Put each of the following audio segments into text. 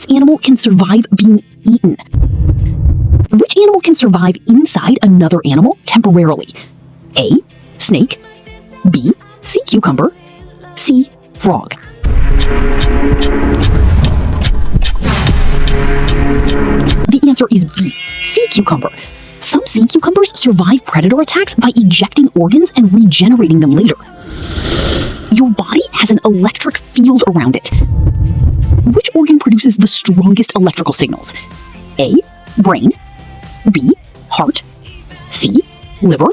This animal can survive being eaten. Which animal can survive inside another animal temporarily? A. Snake. B. Sea cucumber. C. Frog. The answer is B. Sea cucumber. Some sea cucumbers survive predator attacks by ejecting organs and regenerating them later. Your body has an electric field around it. Which organ produces the strongest electrical signals? A. Brain. B. Heart. C. Liver.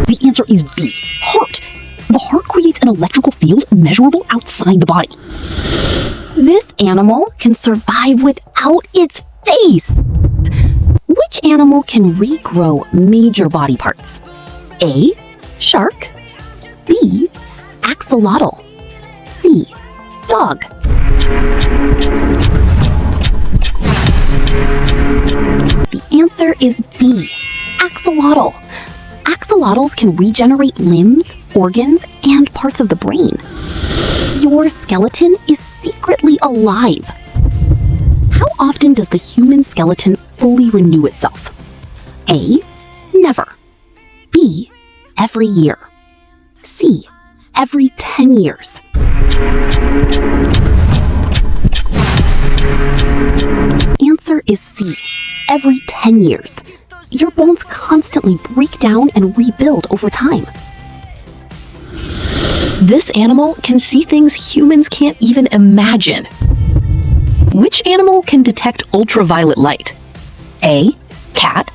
The answer is B. Heart. The heart creates an electrical field measurable outside the body. This animal can survive without its face. Which animal can regrow major body parts? A. Shark. B. Axolotl. C. Dog. The answer is B. Axolotl. Axolotls can regenerate limbs, organs, and parts of the brain. Your skeleton is secretly alive. How often does the human skeleton fully renew itself? A. Never. B. Every year. C. Every 10 years. Answer is C. Every 10 years. Your bones constantly break down and rebuild over time. This animal can see things humans can't even imagine. Which animal can detect ultraviolet light? A. Cat.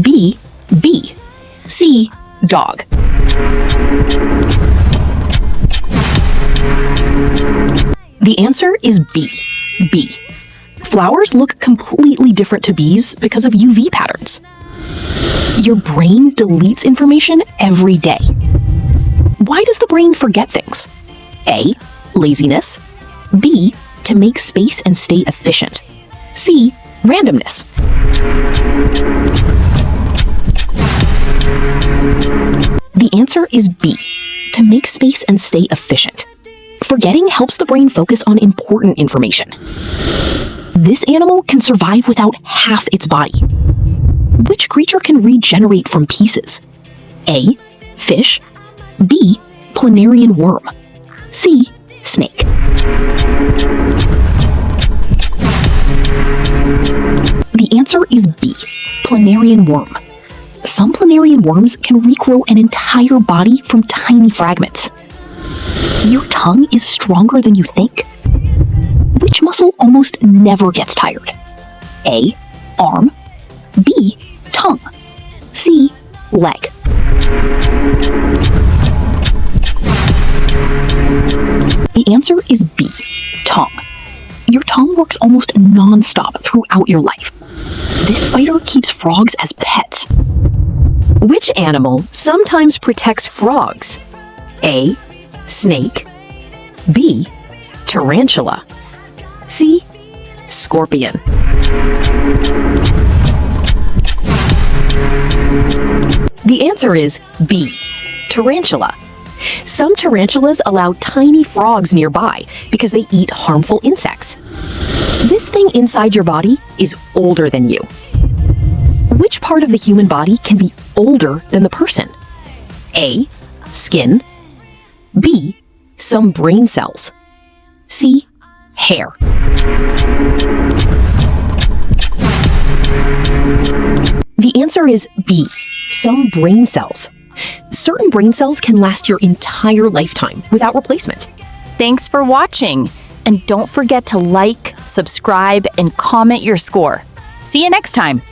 B. Bee. C. Dog. The answer is B. Bee. Flowers look completely different to bees because of UV patterns. Your brain deletes information every day. Why does the brain forget things? A. Laziness. B. To make space and stay efficient. C. Randomness. The answer is B. To make space and stay efficient. Forgetting helps the brain focus on important information. This animal can survive without half its body. Which creature can regenerate from pieces? A. Fish. B. Planarian worm. C. Snake. The answer is B. Planarian worm. Some planarian worms can regrow an entire body from tiny fragments. Your tongue is stronger than you think. Which muscle almost never gets tired? A. Arm. B. Tongue. C. Leg. The answer is B. Tongue. Your tongue works almost non-stop throughout your life. This spider keeps frogs as pets. Which animal sometimes protects frogs? A. Snake. B. Tarantula. C. Scorpion. The answer is B. Tarantula. Some tarantulas allow tiny frogs nearby because they eat harmful insects. This thing inside your body is older than you. Which part of the human body can be older than the person? A. Skin. B. Some brain cells. C. Hair. The answer is B. Some brain cells. Certain brain cells can last your entire lifetime without replacement. Thanks for watching, and don't forget to like, subscribe, and comment your score. See you next time.